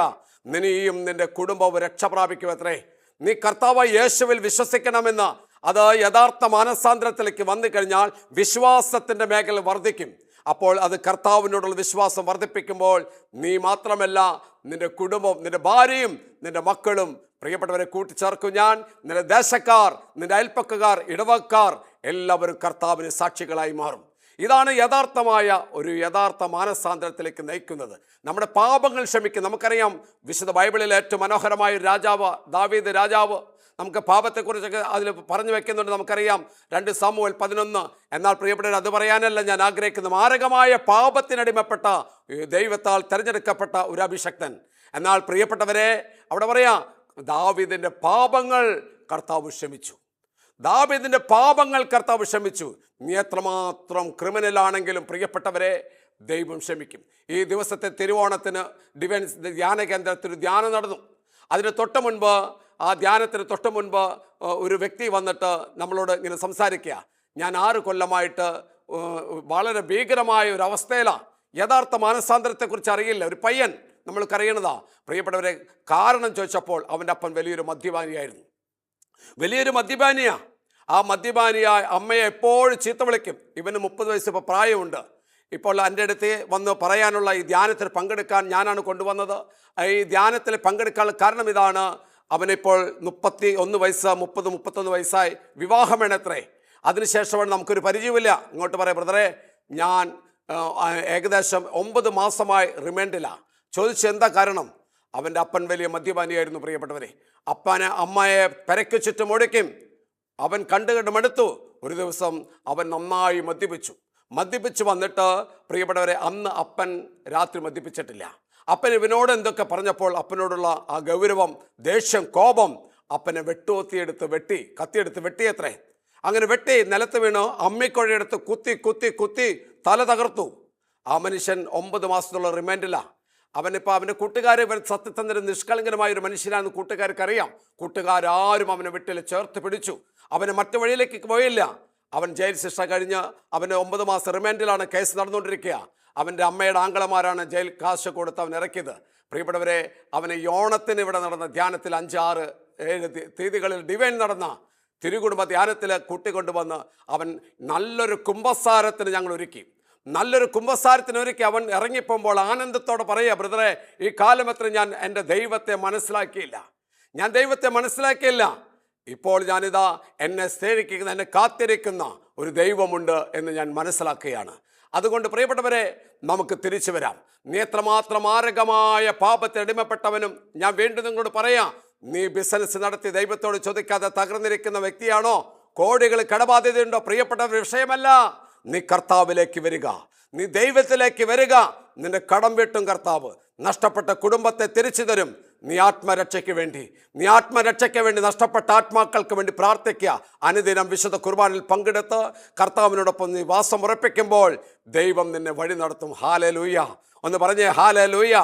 നീയും നിന്റെ കുടുംബവും രക്ഷ പ്രാപിക്കും. അത്രേ, നീ കർത്താവായ യേശുവിൽ വിശ്വസിക്കണമെന്ന്. അത് യഥാർത്ഥ മാനസാന്തരത്തിലേക്ക് വന്നു കഴിഞ്ഞാൽ വിശ്വാസത്തിൻ്റെ മേഖല വർദ്ധിക്കും. അപ്പോൾ അത് കർത്താവിനോടുള്ള വിശ്വാസം വർദ്ധിപ്പിക്കുമ്പോൾ നീ മാത്രമല്ല, നിന്റെ കുടുംബം, നിന്റെ ഭാര്യയും നിന്റെ മക്കളും പ്രിയപ്പെട്ടവരെ കൂട്ടിച്ചേർക്കും ഞാൻ. നിന്റെ ദേശക്കാർ, നിന്റെ അയൽപ്പക്കാർ, ഇടവക്കാർ എല്ലാവരും കർത്താവിന് സാക്ഷികളായി മാറും. ഇതാണ് യഥാർത്ഥ മാനസാന്തരത്തിലേക്ക് നയിക്കുന്നത്. നമ്മുടെ പാപങ്ങൾ ക്ഷമിക്കും. നമുക്കറിയാം, വിശുദ്ധ ബൈബിളിലെ ഏറ്റവും മനോഹരമായ ഒരു രാജാവ് ദാവീദ് രാജാവ്. നമുക്ക് പാപത്തെക്കുറിച്ചൊക്കെ അതിൽ പറഞ്ഞു വെക്കുന്നുണ്ട്. നമുക്കറിയാം 2 സാമുവേൽ 11. എന്നാൽ പ്രിയപ്പെട്ടവർ, അത് പറയാനല്ല ഞാൻ ആഗ്രഹിക്കുന്നത്. മാരകമായ പാപത്തിനടിമപ്പെട്ട ദൈവത്താൽ തിരഞ്ഞെടുക്കപ്പെട്ട ഒരു അഭിഷക്തൻ. എന്നാൽ പ്രിയപ്പെട്ടവരെ, അവിടെ പറയാം, ദാവീദിൻ്റെ പാപങ്ങൾ കർത്താവ് ക്ഷമിച്ചു. ദാവീദിൻ്റെ പാപങ്ങൾ കർത്താവ് ക്ഷമിച്ചു. നീ എത്രമാത്രം ക്രിമിനലാണെങ്കിലും പ്രിയപ്പെട്ടവരെ, ദൈവം ക്ഷമിക്കും. ഈ ദിവസത്തെ തിരുവോണത്തിന് ഡിവൈൻസ് ധ്യാന കേന്ദ്രത്തിൽ ധ്യാനം നടന്നു. അതിന് തൊട്ട് മുൻപ്, ആ ധ്യാനത്തിന് തൊട്ട് മുൻപ് ഒരു വ്യക്തി വന്നിട്ട് നമ്മളോട് ഇങ്ങനെ സംസാരിക്കുക. ഞാൻ 6 കൊല്ലമായിട്ട് വളരെ ഭീകരമായ ഒരു അവസ്ഥയിലാണ്. യഥാർത്ഥ മാനസാന്തരത്തെക്കുറിച്ച് അറിയില്ല. ഒരു പയ്യൻ, നമ്മൾക്കറിയണതാ പ്രിയപ്പെട്ടവരെ. കാരണം ചോദിച്ചപ്പോൾ അവൻ്റെ അപ്പൻ വലിയൊരു മദ്യപാനിയായിരുന്നു. വലിയൊരു മദ്യപാനിയാ. ആ മദ്യപാനിയായ അമ്മയെ എപ്പോഴും ചീത്ത വിളിക്കും. ഇവന് 30 വയസ്സ് ഇപ്പോൾ പ്രായമുണ്ട്. ഇപ്പോൾ എൻ്റെ അടുത്ത് വന്ന് പറയാനുള്ള, ഈ ധ്യാനത്തിൽ പങ്കെടുക്കാൻ ഞാനാണ് കൊണ്ടുവന്നത്. ഈ ധ്യാനത്തിൽ പങ്കെടുക്കാനുള്ള കാരണം ഇതാണ്. അവനിപ്പോൾ 31 വയസ്സ്, 30-31 വയസ്സായി. വിവാഹം വേണത്രേ. അതിനുശേഷമാണ് നമുക്കൊരു പരിചയമില്ല. ഇങ്ങോട്ട് പറയാം, ബ്രദറെ, ഞാൻ ഏകദേശം 9 മാസമായി റിമാൻഡിലാണ്. ചോദിച്ചു എന്താ കാരണം? അവൻ്റെ അപ്പൻ വലിയ മദ്യപാനിയായിരുന്നു. പ്രിയപ്പെട്ടവരെ, അമ്മയെ പെരയ്ക്ക് ചുറ്റും ഒടുക്കും. അവൻ കണ്ടു മടുത്തു. ഒരു ദിവസം അവൻ നന്നായി മദ്യപിച്ചു വന്നിട്ട് പ്രിയപ്പെട്ടവരെ, അന്ന് അപ്പൻ രാത്രി മദ്യപിച്ചിട്ടില്ല. അപ്പൻ ഇവനോട് എന്തൊക്കെ പറഞ്ഞപ്പോൾ അപ്പനോടുള്ള ആ ഗൗരവം, ദേഷ്യം, കോപം അപ്പനെ കത്തിയെടുത്ത് വെട്ടിയത്രേ. അങ്ങനെ വെട്ടി നിലത്ത് വീണ് അമ്മിക്കൊഴയെടുത്ത് കുത്തി കുത്തി കുത്തി തല തകർത്തു. ആ മനുഷ്യൻ 9 മാസത്തുള്ള റിമാൻഡിലാണ്. അവനിപ്പോൾ അവൻ്റെ കൂട്ടുകാർ സത്യസന്ധന് നിഷ്കളങ്കരമായ ഒരു മനുഷ്യനാണെന്ന് കൂട്ടുകാർക്കറിയാം. കൂട്ടുകാരും അവനെ വീട്ടിൽ ചേർത്ത് പിടിച്ചു. അവനെ മറ്റു വഴിയിലേക്ക് പോയില്ല. അവൻ ജയിൽ ശിക്ഷ കഴിഞ്ഞ് അവന് 9 മാസം റിമാൻഡിലാണ്. കേസ് നടന്നുകൊണ്ടിരിക്കുക. അവൻ്റെ അമ്മയുടെ ആംഗളമാരാണ് ജയിൽ കാശ് കൊടുത്ത് അവൻ ഇറക്കിയത്. പ്രിയപ്പെട്ടവരെ, അവന് ഓണത്തിന് ഇവിടെ നടന്ന ധ്യാനത്തിൽ 5, 6, 7 തീയതികളിൽ ഡിവൈൻ നടന്ന തിരുകുടുംബ ധ്യാനത്തിൽ കൂട്ടിക്കൊണ്ടുവന്ന് അവൻ നല്ലൊരു കുമ്പസാരത്തിന് ഞങ്ങൾ ഒരുക്കി. അവൻ ഇറങ്ങിപ്പോകുമ്പോൾ ആനന്ദത്തോടെ പറയുക, ബ്രദറെ, ഈ കാലം എത്ര ഞാൻ എൻ്റെ ദൈവത്തെ മനസ്സിലാക്കിയില്ല. ഇപ്പോൾ ഞാനിതാ എന്നെ സ്നേഹിക്കുന്ന, എന്നെ കാത്തിരിക്കുന്ന ഒരു ദൈവമുണ്ട് എന്ന് ഞാൻ മനസ്സിലാക്കുകയാണ്. അതുകൊണ്ട് പ്രിയപ്പെട്ടവരെ, നമുക്ക് തിരിച്ചു വരാം. നീ എത്രമാത്രം മാരകമായ പാപത്തിന് അടിമപ്പെട്ടവനും, ഞാൻ വീണ്ടും നിങ്ങളോട് പറയാം, നീ ബിസിനസ് നടത്തി ദൈവത്തോട് ചോദിക്കാതെ തകർന്നിരിക്കുന്ന വ്യക്തിയാണോ? കോടികൾ കടബാധ്യതയുണ്ടോ? പ്രിയപ്പെട്ടവരുടെ വിഷയമല്ല. നീ കർത്താവിലേക്ക് വരിക, നീ ദൈവത്തിലേക്ക് വരിക. നിന്റെ കടം വീട്ടും കർത്താവ്. നഷ്ടപ്പെട്ട കുടുംബത്തെ തിരിച്ചു തരും. നീ ആത്മരക്ഷയ്ക്ക് വേണ്ടി നഷ്ടപ്പെട്ട ആത്മാക്കൾക്ക് വേണ്ടി പ്രാർത്ഥിക്കുക. അനുദിനം വിശുദ്ധ കുർബാനിൽ പങ്കെടുത്ത് കർത്താവിനോടൊപ്പം നീ വാസം ഉറപ്പിക്കുമ്പോൾ ദൈവം നിന്നെ വഴി നടത്തും. ഹാലേലൂയ. ഒന്ന് പറഞ്ഞേ, ഹാലേലൂയ.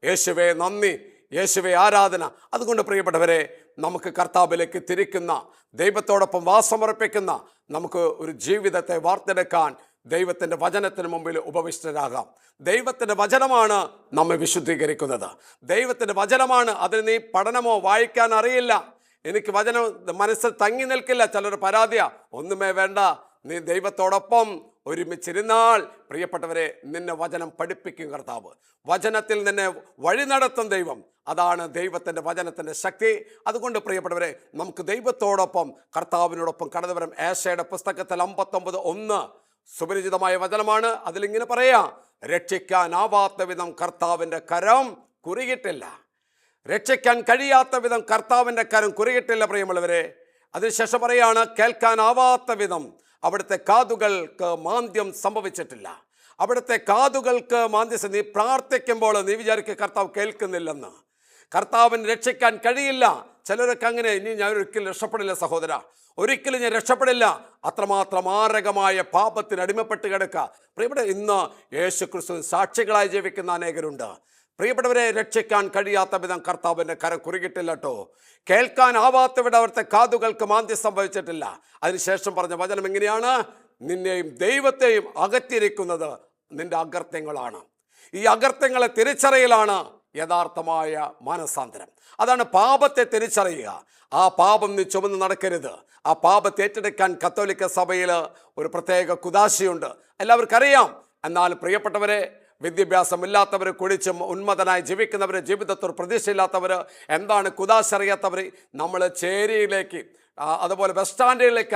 യേശുവേ നന്ദി, യേശുവേ ആരാധന. അതുകൊണ്ട് പ്രിയപ്പെട്ടവരെ, നമുക്ക് കർത്താവിലേക്ക് തിരിക്കുന്ന, ദൈവത്തോടൊപ്പം വാസമർപ്പിക്കുന്ന നമുക്ക് ഒരു ജീവിതത്തെ വാർത്തെടുക്കാൻ ദൈവത്തിൻ്റെ വചനത്തിന് മുമ്പിൽ ഉപവിഷ്ടരാകാം. ദൈവത്തിൻ്റെ വചനമാണ് നമ്മെ വിശുദ്ധീകരിക്കുന്നത്. ദൈവത്തിൻ്റെ വചനമാണ്. അതിന് നീ പഠനമോ വായിക്കാൻ അറിയില്ല, എനിക്ക് വചനം മനസ്സിൽ തങ്ങി നിൽക്കില്ല, ചിലർ പരാതിയാ. ഒന്നുമേ വേണ്ട, നീ ദൈവത്തോടൊപ്പം ഒരുമിച്ചിരുന്നാൽ പ്രിയപ്പെട്ടവരെ, നിന്നെ വചനം പഠിപ്പിക്കും കർത്താവ്. വചനത്തിൽ നിന്നെ വഴി നടത്തും ദൈവം. അതാണ് ദൈവത്തിൻ്റെ വചനത്തിൻ്റെ ശക്തി. അതുകൊണ്ട് പ്രിയപ്പെട്ടവരെ, നമുക്ക് ദൈവത്തോടൊപ്പം കർത്താവിനോടൊപ്പം കടന്നു വരാം. ഏശയുടെ പുസ്തകത്തിൽ 59:1 സുപരിചിതമായ വചനമാണ്. അതിലിങ്ങനെ പറയാം, രക്ഷിക്കാനാവാത്ത വിധം കർത്താവിൻ്റെ കരം കുറുകിയിട്ടില്ല. രക്ഷിക്കാൻ കഴിയാത്ത വിധം കർത്താവിൻ്റെ കരം കുറുകിയിട്ടില്ല പ്രിയമുള്ളവരെ. അതിനുശേഷം പറയാണ്, കേൾക്കാനാവാത്ത വിധം അവിടുത്തെ കാതുകൾക്ക് മാന്ദ്യം സംഭവിച്ചിട്ടില്ല. അവിടുത്തെ കാതുകൾക്ക് മാന്ദ്യം. നീ പ്രാർത്ഥിക്കുമ്പോൾ നീ വിചാരിക്കുക കർത്താവ് കേൾക്കുന്നില്ലെന്ന്. കർത്താവിന് രക്ഷിക്കാൻ കഴിയില്ല. ചിലരൊക്കെ അങ്ങനെ, ഇനി ഞാൻ ഒരിക്കലും രക്ഷപ്പെടില്ല സഹോദര, ഒരിക്കലും ഞാൻ രക്ഷപ്പെടില്ല. അത്രമാത്രം മാരകമായ പാപത്തിന് അടിമപ്പെട്ട് കിടക്കുക. പ്രിയപ്പെട്ട, ഇന്ന് യേശു ക്രിസ്തു സാക്ഷികളായി ജീവിക്കുന്ന അനേകരുണ്ട്. പ്രിയപ്പെട്ടവരെ, രക്ഷിക്കാൻ കഴിയാത്ത വിധം കർത്താവിൻ്റെ കരം കുറുകിയിട്ടില്ല കേട്ടോ. കേൾക്കാനാവാത്ത വിധം അവിടുത്തെ കാതുകൾക്ക് മാന്ദ്യം സംഭവിച്ചിട്ടില്ല. അതിനുശേഷം പറഞ്ഞ വചനം എങ്ങനെയാണ്? നിന്നെയും ദൈവത്തെയും അകറ്റിയിരിക്കുന്നത് നിന്റെ അകൃത്യങ്ങളാണ്. ഈ അകൃത്യങ്ങളെ തിരിച്ചറിയലാണ് യഥാർത്ഥമായ മാനസാന്തരം. അതാണ് പാപത്തെ തിരിച്ചറിയുക. ആ പാപം നീ ചുമന്ന് നടക്കരുത്. ആ പാപത്തെ ഏറ്റെടുക്കാൻ കത്തോലിക്ക സഭയിൽ ഒരു പ്രത്യേക കുദാശയുണ്ട്, എല്ലാവർക്കും അറിയാം. എന്നാൽ പ്രിയപ്പെട്ടവരെ, വിദ്യാഭ്യാസമില്ലാത്തവർ, കുടിച്ചും ഉന്മതനായി ജീവിക്കുന്നവർ, ജീവിതത്തിൽ പ്രതീക്ഷയില്ലാത്തവർ, എന്താണ് കുദാശ അറിയാത്തവർ, നമ്മൾ ചേരിയിലേക്ക്, അതുപോലെ ബസ് സ്റ്റാൻഡുകളിലേക്ക്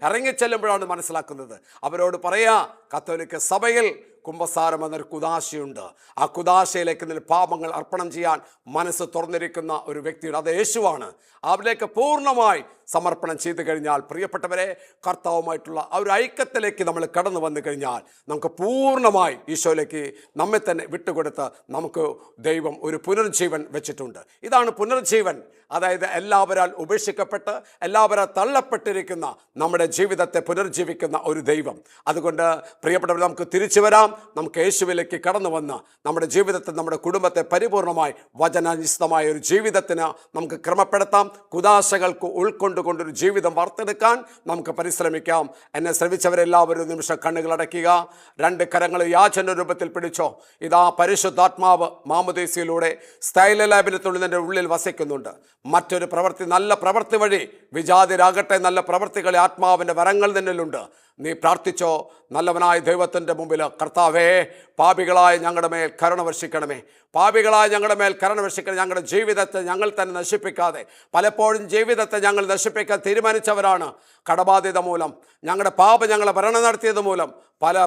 ഇറങ്ങിച്ചെല്ലുമ്പോഴാണ് മനസ്സിലാക്കുന്നത്. അവരോട് പറയാ, കത്തോലിക്ക സഭയിൽ കുമ്പസാരം എന്നൊരു കുദാശയുണ്ട്. ആ കുദാശയിലേക്ക് നിന്ന് പാപങ്ങൾ അർപ്പണം ചെയ്യാൻ മനസ്സ് തുറന്നിരിക്കുന്ന ഒരു വ്യക്തിയുടെ, അത് യേശുവാണ്. അവരിലേക്ക് പൂർണ്ണമായി സമർപ്പണം ചെയ്തു കഴിഞ്ഞാൽ പ്രിയപ്പെട്ടവരെ, കർത്താവുമായിട്ടുള്ള ആ ഒരു ഐക്യത്തിലേക്ക് നമ്മൾ കടന്നു വന്നു കഴിഞ്ഞാൽ നമുക്ക് പൂർണ്ണമായി ഈശോയിലേക്ക് നമ്മെ തന്നെ വിട്ടുകൊടുത്ത് നമുക്ക് ദൈവം ഒരു പുനർജീവൻ വെച്ചിട്ടുണ്ട്. ഇതാണ് പുനർജീവൻ. അതായത് എല്ലാവരാൽ ഉപേക്ഷിക്കപ്പെട്ട് എല്ലാവരാൽ തള്ളപ്പെട്ടിരിക്കുന്ന നമ്മുടെ ജീവിതത്തെ പുനർജീവിക്കുന്ന ഒരു ദൈവം. അതുകൊണ്ട് പ്രിയപ്പെട്ടവർ, നമുക്ക് തിരിച്ചു വരാം. നമുക്ക് യേശുവിലേക്ക് കടന്നു വന്ന് നമ്മുടെ ജീവിതത്തെ, നമ്മുടെ കുടുംബത്തെ പരിപൂർണമായി വചനാധിഷ്ഠിതമായ ഒരു ജീവിതത്തിന് നമുക്ക് ക്രമപ്പെടുത്താം. കുദാശകൾക്ക് ഉൾക്കൊണ്ടുകൊണ്ടൊരു ജീവിതം വാർത്തെടുക്കാൻ നമുക്ക് പരിശ്രമിക്കാം. എന്നെ ശ്രമിച്ചവരെല്ലാവരും ഒരു നിമിഷം കണ്ണുകളടയ്ക്കുക. 2 കരങ്ങൾ യാചന രൂപത്തിൽ പിടിച്ചോ. ഇതാ പരിശുദ്ധാത്മാവ് മാമുദീസയിലൂടെ സ്ഥൈലലാബിനത്തുള്ളിൽ നിന്റെ ഉള്ളിൽ വസിക്കുന്നുണ്ട്. മറ്റൊരു പ്രവൃത്തി, നല്ല പ്രവൃത്തി വഴി വിജാതിരാകട്ടെ, നല്ല പ്രവൃത്തികളെ ആത്മാവിൻ്റെ വരങ്ങൾ നിന്നിലുണ്ട്. നീ പ്രാർത്ഥിച്ചോ. നല്ലവനായ ദൈവത്തിൻ്റെ മുമ്പിൽ, കർത്താവേ, പാപികളായ ഞങ്ങളുടെ മേൽ കരുണ വർഷിക്കണമേ, പാപികളായ ഞങ്ങളുടെ മേൽ കരുണ വർഷിക്കണം. ഞങ്ങളുടെ ജീവിതത്തെ ഞങ്ങൾ തന്നെ നശിപ്പിക്കാതെ, പലപ്പോഴും ജീവിതത്തെ ഞങ്ങൾ നശിപ്പിക്കാൻ തീരുമാനിച്ചവരാണ്. കടബാധ്യത മൂലം, ഞങ്ങളുടെ പാപം ഞങ്ങളെ ഭരണം നടത്തിയത് മൂലം,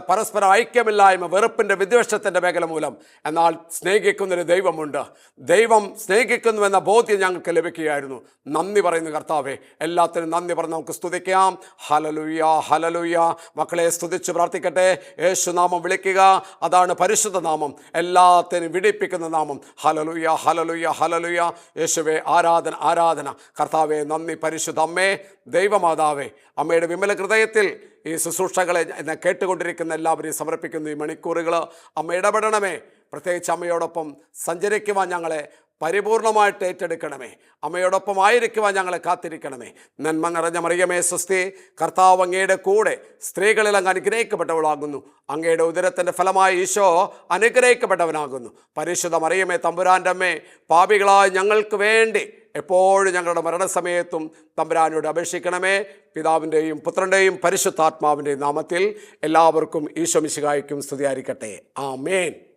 പരസ്പര ഐക്യമില്ലായ്മ, വെറുപ്പിൻ്റെ, വിദ്വേഷത്തിൻ്റെ മേഖല മൂലം. എന്നാൽ സ്നേഹിക്കുന്നൊരു ദൈവമുണ്ട്. ദൈവം സ്നേഹിക്കുന്നുവെന്ന ബോധ്യം ഞങ്ങൾക്ക് ലഭിക്കുകയായിരുന്നു. നന്ദി പറയുന്നു കർത്താവേ. എല്ലാത്തിനും നന്ദി പറഞ്ഞ് നമുക്ക് സ്തുതിക്കാം. ഹല്ലേലൂയ, ഹല്ലേലൂയ, മക്കളെ സ്തുതിച്ച് പ്രാർത്ഥിക്കട്ടെ. യേശുനാമം വിളിക്കുക, അതാണ് പരിശുദ്ധ നാമം, എല്ലാത്തിനും വിടിപ്പിക്കുന്ന നാമം. Hallelujah, hallelujah, hallelujah. യേശുവേ, ആരാധന, ആരാധന. കർത്താവേ, നന്ദി. പരിശുദ്ധ അമ്മേ, ദൈവമാതാവേ, അമ്മയുടെ വിമല ഹൃദയത്തിൽ ഈ ശുശ്രൂഷകളെ എന്നെ കേട്ടുകൊണ്ടിരിക്കുന്ന എല്ലാവരെയും സമർപ്പിക്കുന്നു. ഈ മണിക്കൂറുകൾ അമ്മ ഇടപെടണമേ. പ്രത്യേകിച്ച് അമ്മയോടൊപ്പം സഞ്ചരിക്കുവാൻ ഞങ്ങളെ പരിപൂർണമായിട്ട് ഏറ്റെടുക്കണമേ. അമ്മയോടൊപ്പം ആയിരിക്കുവാൻ ഞങ്ങളെ കാത്തിരിക്കണമേ. നന്മ നിറഞ്ഞ മറിയമേ സ്വസ്തി, കർത്താവ് അങ്ങയുടെ കൂടെ സ്ത്രീകളിൽ അങ്ങ് അനുഗ്രഹിക്കപ്പെട്ടവളാകുന്നു. അങ്ങയുടെ ഉദരത്തിൻ്റെ ഫലമായ ഈശോ അനുഗ്രഹിക്കപ്പെട്ടവനാകുന്നു. പരിശുദ്ധ മറിയമേ, തമ്പുരാൻ്റെ അമ്മേ, പാപികളായ ഞങ്ങൾക്ക് വേണ്ടി എപ്പോഴും ഞങ്ങളുടെ മരണസമയത്തും തമ്പുരാനോട് അപേക്ഷിക്കണമേ. പിതാവിൻ്റെയും പുത്രൻ്റെയും പരിശുദ്ധാത്മാവിൻ്റെയും നാമത്തിൽ എല്ലാവർക്കും ഈശോ മിശിഹായ്ക്കും സ്തുതിയായിരിക്കട്ടെ. ആമേൻ.